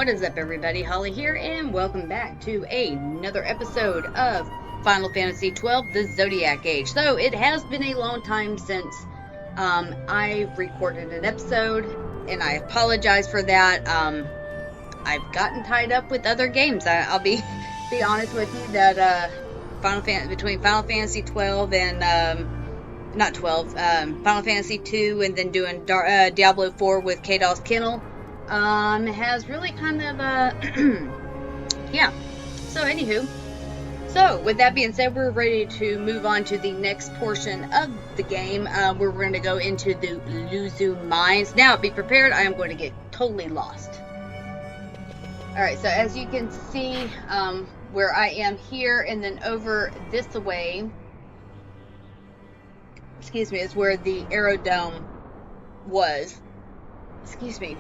What is up, everybody? Holly here, and welcome back to another episode of Final Fantasy XII, the Zodiac Age. So, it has been a long time since I recorded an episode, and I apologize for that. I've gotten tied up with other games. I'll be honest with you that between Final Fantasy 12 and not 12, Final Fantasy 2, and then doing Diablo 4 with Kados Kennel, has really kind of, yeah. So, anywho. So, with that being said, we're ready to move on to the next portion of the game, where we're going to go into the Lhusa mines. Now, be prepared, I am going to get totally lost. Alright, so as you can see, where I am here, and then over this way, excuse me, is where the aerodome was. Excuse me.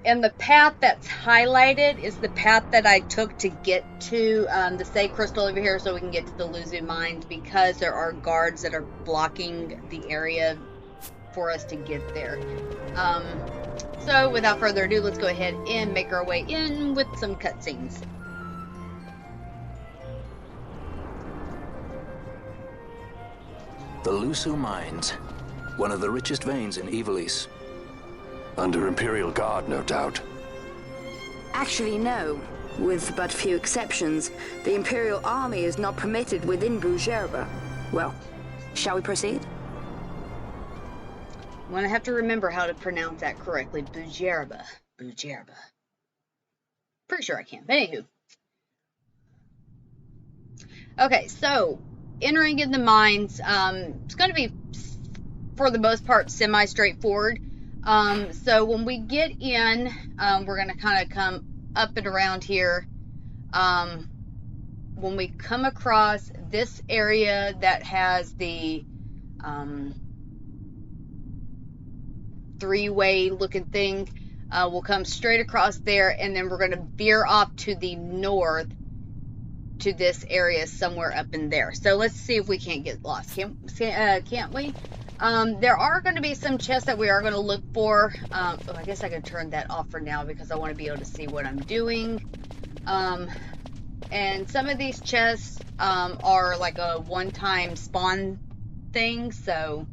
And the path that's highlighted is the path that I took to get to the Say Crystal over here, so we can get to the Lhusa mines, because there are guards that are blocking the area for us to get there. So without further ado, let's go ahead and make our way in with some cutscenes. The Lhusa mines, one of the richest veins in Ivalice. Under Imperial Guard, no doubt. Actually, no. With but few exceptions, the Imperial Army is not permitted within Bujerba. Well, shall we proceed? I'm going to have to remember how to pronounce that correctly. Bujerba. Bujerba. Pretty sure I can, but anywho. Okay, so, entering in the mines, it's going to be, for the most part, semi-straightforward. So when we get in, we're going to kind of come up and around here. When we come across this area that has the three-way looking thing, we'll come straight across there, and then we're going to veer off to the north to this area somewhere up in there. So let's see if we can't get lost. Can't we? There are going to be some chests that we are going to look for. I guess I can turn that off for now because I want to be able to see what I'm doing. And some of these chests are like a one-time spawn thing, so...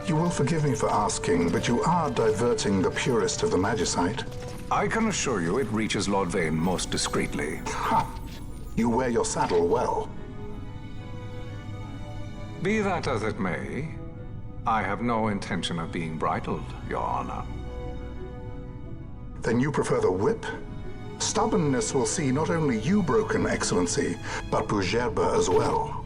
You will forgive me for asking, but you are diverting the purest of the magicite. I can assure you it reaches Lord Vane most discreetly. Ha! You wear your saddle well. Be that as it may, I have no intention of being bridled, Your Honor. Then you prefer the whip? Stubbornness will see not only you broken, Excellency, but Bujerba as well.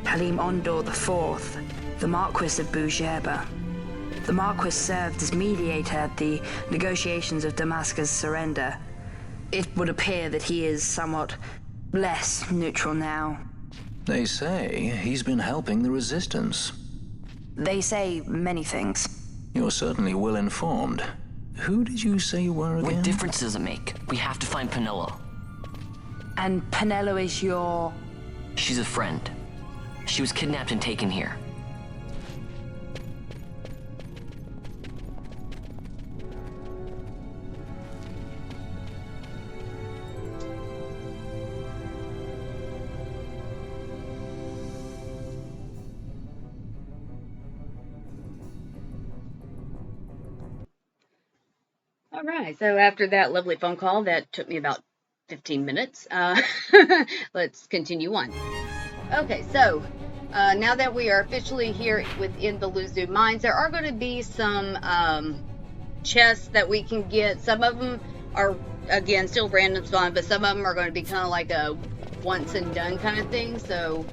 Halim Ondor IV, the Marquis of Bujerba. The Marquis served as mediator at the negotiations of Damascus' surrender. It would appear that he is somewhat less neutral now. They say he's been helping the resistance. They say many things. You're certainly well informed. Who did you say you were again? What difference does it make? We have to find Penelo. And Penelo is your... She's a friend. She was kidnapped and taken here. All right, so after that lovely phone call that took me about 15 minutes, let's continue on. Okay, so now that we are officially here within the Lhusa mines, there are going to be some chests that we can get. Some of them are, again, still random spawn, but some of them are going to be kind of like a once and done kind of thing. So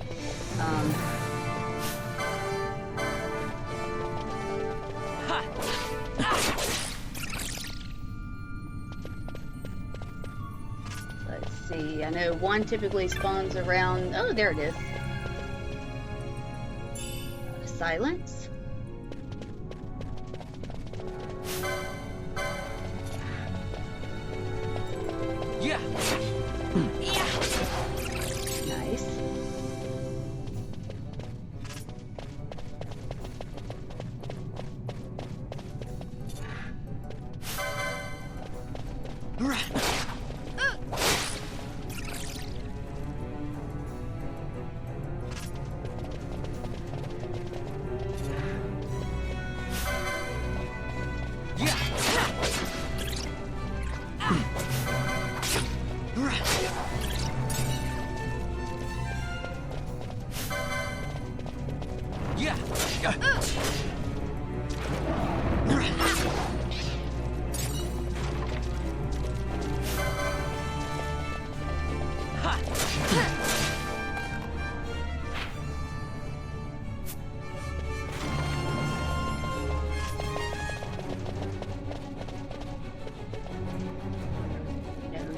let's see. see. I know one typically spawns around. Oh, there it is. Silence. Yeah. Nice.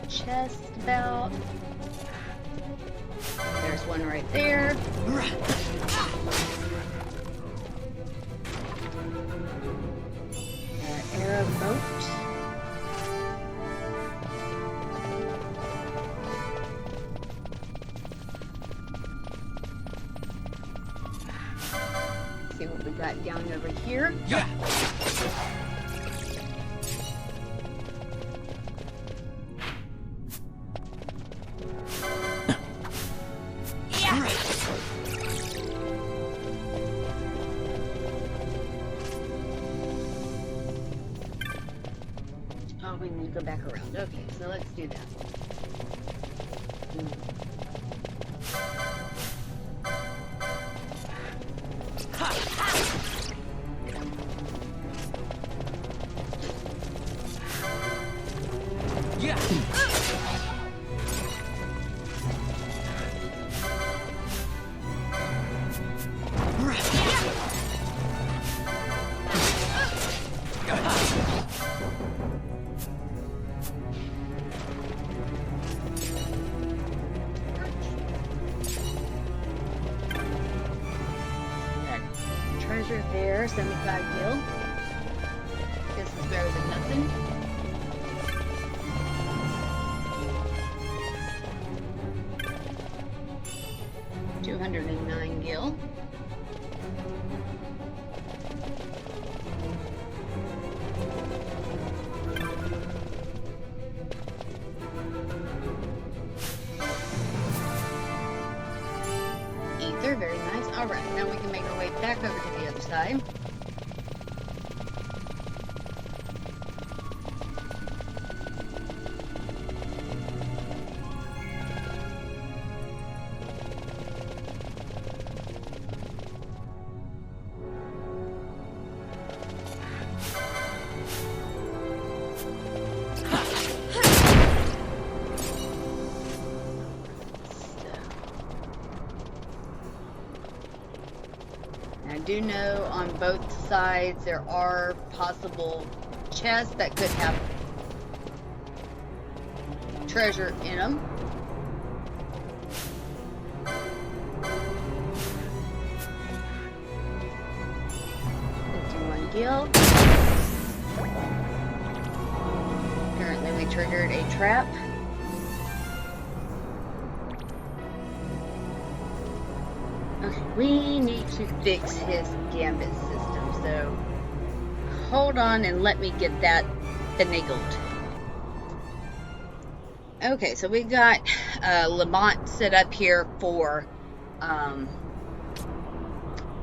Chest about. There's one right there. Airboat. See what we got down over here. Yeah. Oh, we need to go back around. Okay, so let's do that. Treasure there, 75 gil. This is better than nothing. $209 gil. Ether, very nice. Alright, now we can make our way back over to the other side. I do know on both sides there are possible chests that could have treasure in them. $51 gil. Apparently we triggered a trap. Okay, we need to fix his gambit system, so hold on and let me get that finagled. Okay, so we got Lamont set up here for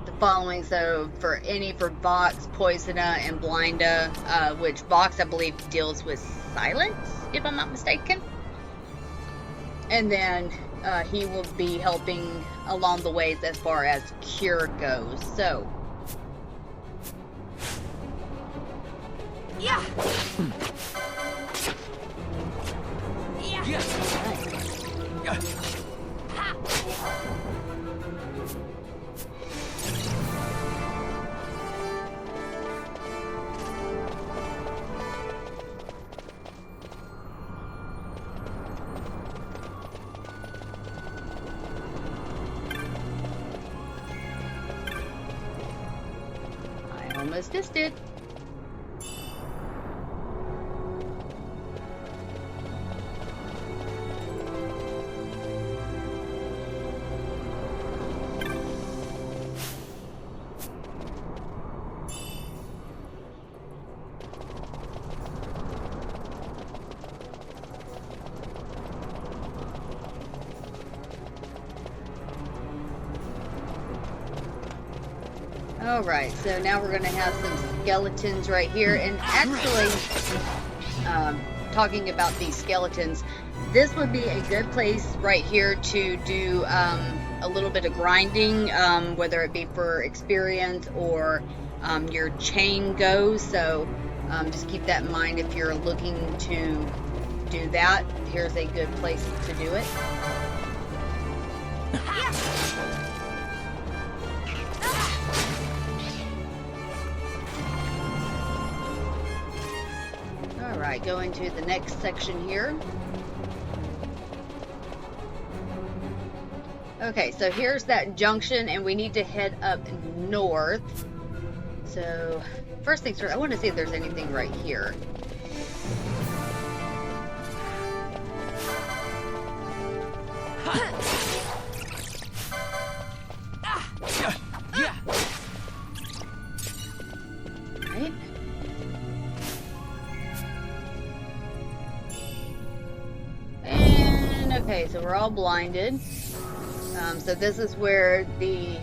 the following. So for Vox, Poisona, and Blinda, which Vox I believe deals with silence, if I'm not mistaken. And then he will be helping along the ways as far as cure goes. So Yeah. Yeah. almost missed it. Alright, so now we're going to have some skeletons right here. And actually, talking about these skeletons, this would be a good place right here to do a little bit of grinding, whether it be for experience or your chain goes. So just keep that in mind if you're looking to do that. Here's a good place to do it. Alright, going to the next section here. Okay, so here's that junction, and we need to head up north. So, first things first, I want to see if there's anything right here. Right. And, okay, so we're all blinded. So this is where the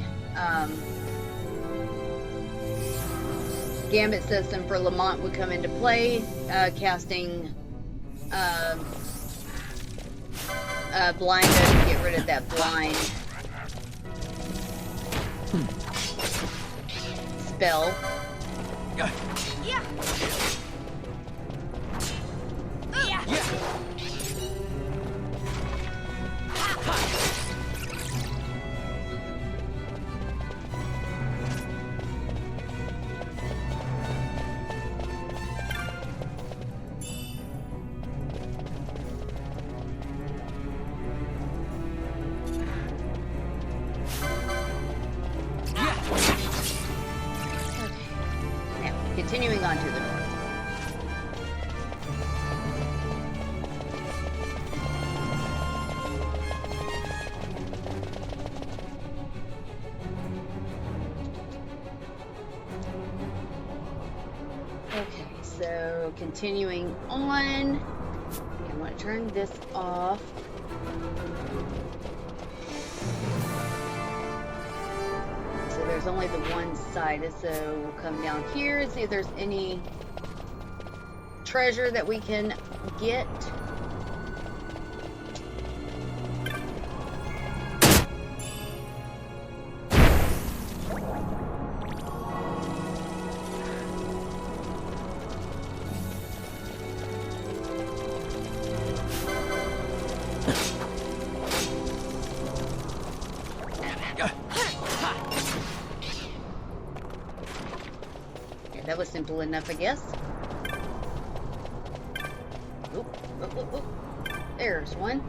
gambit system for Lamont would come into play, casting blind to get rid of that blind spell. Continuing on to the north. Okay, so continuing on. I'm going to turn this off. So there's only the one side, so we'll come down here and see if there's any treasure that we can get. That was simple enough, I guess. Oop, oop, oop, oop. There's one.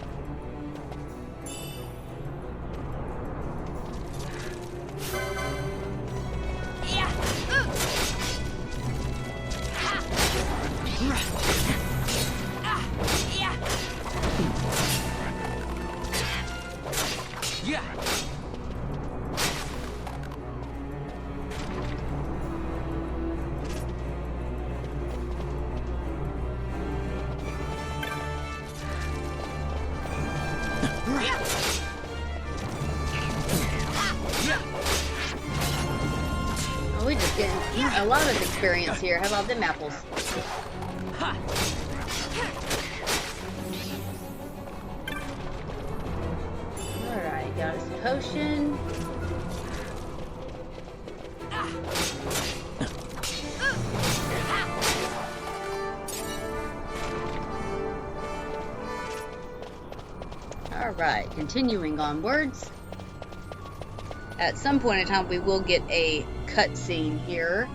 Oh, we just getting a lot of experience here. How about them apples? Alright, got us a potion. Alright, continuing onwards. At some point in time, we will get a cutscene here.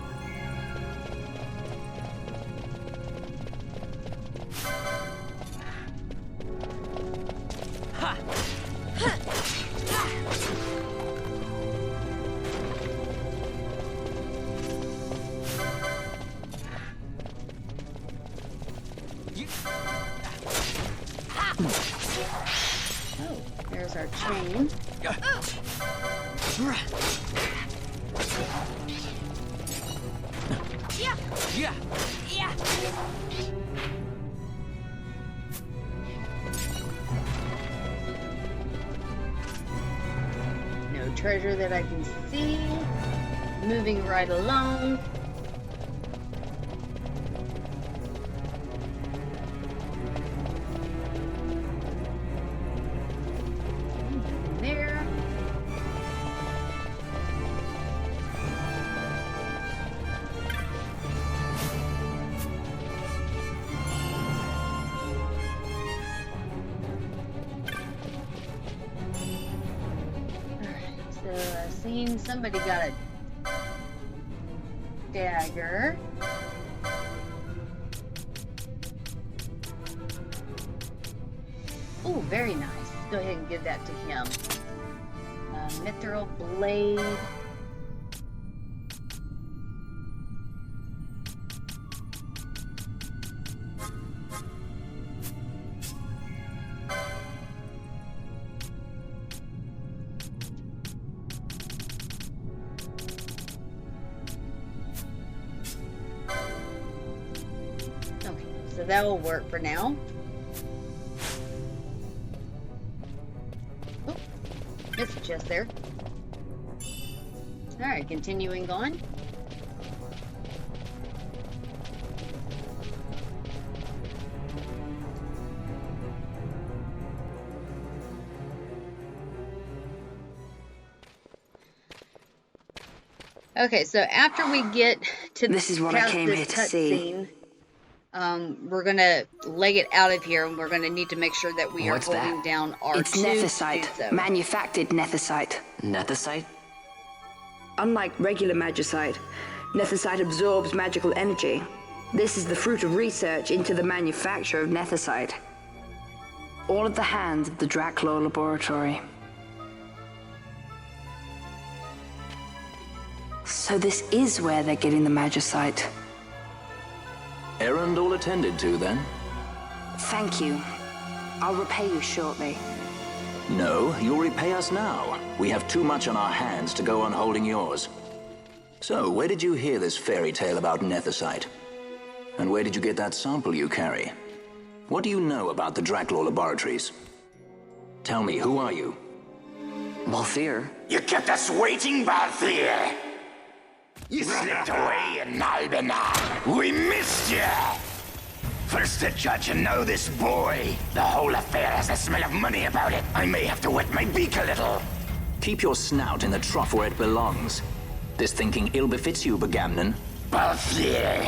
There's our chain. No treasure that I can see. Moving right along. There. So I've seen somebody got a dagger. Oh, very nice. Go ahead and give that to him. Mithril blade. Okay, so that will work for now. Oh, missed a chest there. Alright, continuing on. Okay, so after we get to This is what I past came this here to see. cutscene, we're gonna leg it out of here, and we're gonna need to make sure that we What's are holding that? down R2 It's to do nethicite, so. manufactured nethicite. Nethicite? Unlike regular magicite, nethicite absorbs magical energy. This is the fruit of research into the manufacture of nethicite. All at the hands of the Draclaw Laboratory. So this is where they're getting the magicite. Errand all attended to, then? Thank you. I'll repay you shortly. No, you'll repay us now. We have too much on our hands to go on holding yours. So, where did you hear this fairy tale about nethicite? And where did you get that sample you carry? What do you know about the Draclaw Laboratories? Tell me, who are you? Balthier? You kept us waiting, Balthier! You slipped away in Albanar. We missed you! First the judge and now this boy. The whole affair has a smell of money about it. I may have to wet my beak a little. Keep your snout in the trough where it belongs. This thinking ill befits you, Begamnon. Balthier!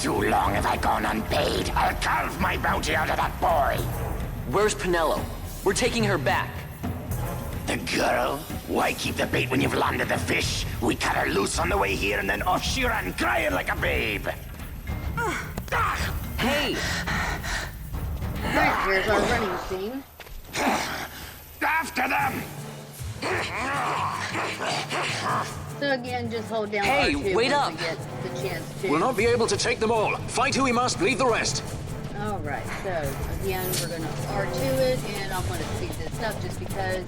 Too long have I gone unpaid. I'll carve my bounty out of that boy. Where's Penello? We're taking her back. The girl? Why keep the bait when you've landed the fish? We cut her loose on the way here and then off she ran crying like a babe. Hey! Alright, here's our running scene. After them! So again, just hold down Hey, R2 wait once up. we get the chance to. We'll not be able to take them all. Fight who we must, leave the rest. Alright, so again, we're gonna R2 it, and I'm gonna speed this up just because.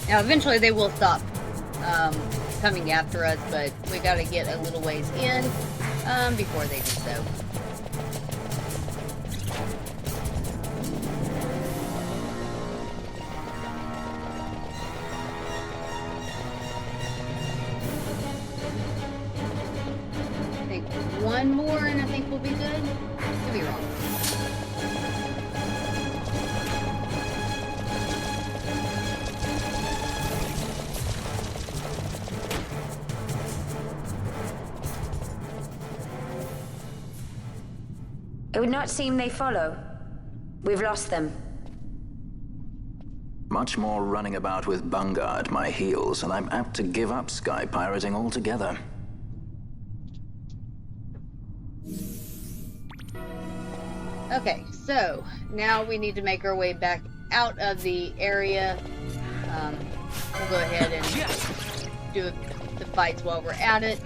Now, eventually they will stop coming after us, but we got to get a little ways in before they do so. I think one more and I think we'll be good. Could be wrong. It would not seem they follow. We've lost them. Much more running about with Bunga at my heels, and I'm apt to give up sky pirating altogether. Okay, so now we need to make our way back out of the area. We'll go ahead and do the fights while we're at it.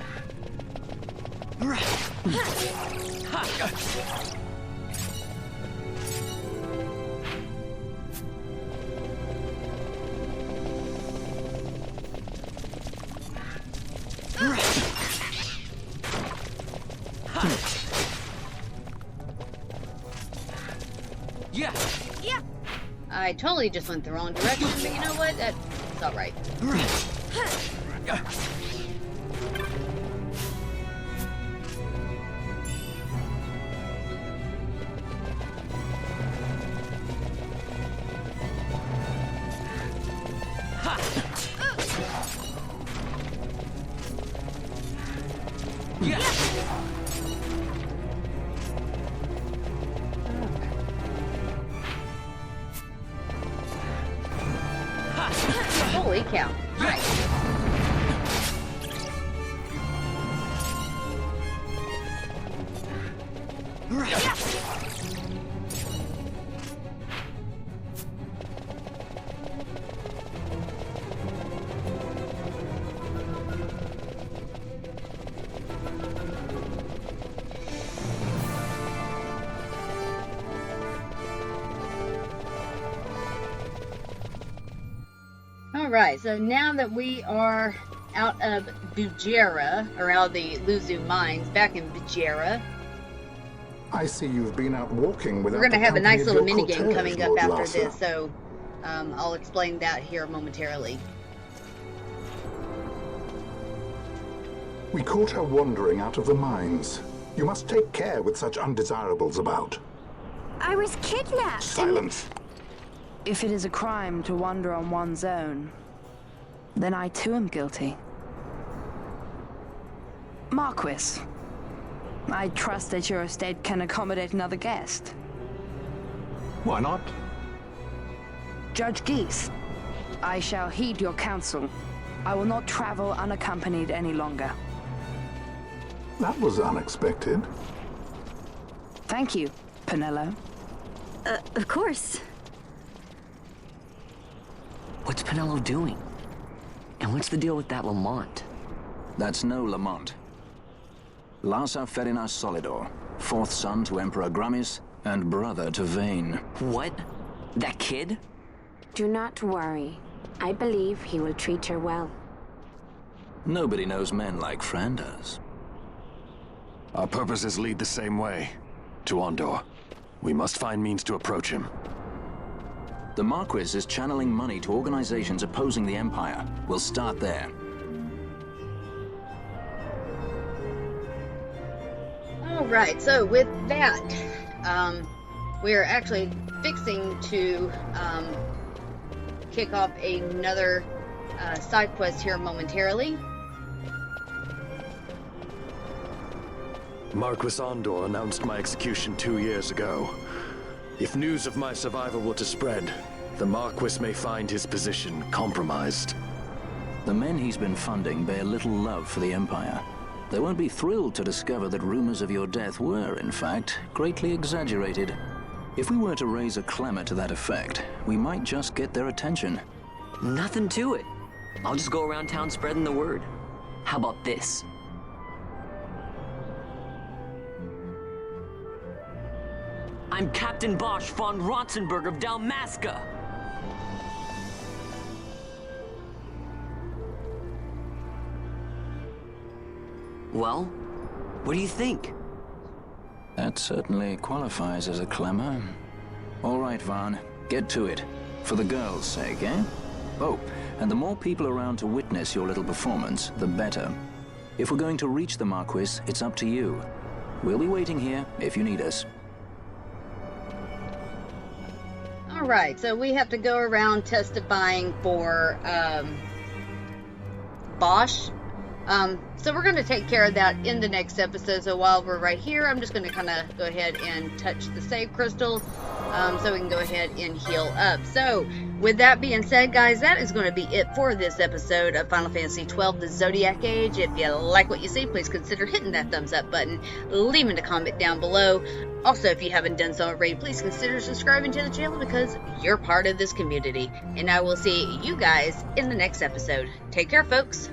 Yeah. I totally just went the wrong direction, but you know what? That's alright. Holy cow. Nice. Alright, so now that we are out of Bujera, or out of the Lhusa mines, back in Bujera, I see you've been out walking without we're going to the have a company nice of little your minigame cortege, coming up Lord after Lhusa. this, so I'll explain that here momentarily. We caught her wandering out of the mines. You must take care with such undesirables about. I was kidnapped. Silence. If it is a crime to wander on one's own, then I too am guilty. Marquis, I trust that your estate can accommodate another guest. Why not? Judge Geese, I shall heed your counsel. I will not travel unaccompanied any longer. That was unexpected. Thank you, Penello. Of course. What's Penello doing? And what's the deal with that Lamont? That's no Lamont. Lhasa Ferinas Solidor, fourth son to Emperor Gramis and brother to Vane. What? That kid? Do not worry. I believe he will treat her well. Nobody knows men like Fran does. Our purposes lead the same way. To Ondor. We must find means to approach him. The Marquis is channeling money to organizations opposing the Empire. We'll start there. Alright, so with that, we are actually fixing to kick off another side quest here momentarily. Marquis Ondor announced my execution 2 years ago. If news of my survival were to spread, the Marquis may find his position compromised. The men he's been funding bear little love for the Empire. They won't be thrilled to discover that rumors of your death were, in fact, greatly exaggerated. If we were to raise a clamor to that effect, we might just get their attention. Nothing to it. I'll just go around town spreading the word. How about this? I'm Captain Bosch von Ronsenberg of Dalmasca. Well, what do you think? That certainly qualifies as a clamor. All right, Vaughn, get to it. For the girls' sake, eh? Oh, and the more people around to witness your little performance, the better. If we're going to reach the Marquis, it's up to you. We'll be waiting here if you need us. Alright, so we have to go around testifying for Bosch. So we're going to take care of that in the next episode. So while we're right here, I'm just going to kind of go ahead and touch the save crystal, so we can go ahead and heal up. So with that being said, guys, that is going to be it for this episode of Final Fantasy XII, the Zodiac Age. If you like what you see, please consider hitting that thumbs up button, leaving a comment down below. Also, if you haven't done so already, please consider subscribing to the channel because you're part of this community. And I will see you guys in the next episode. Take care, folks.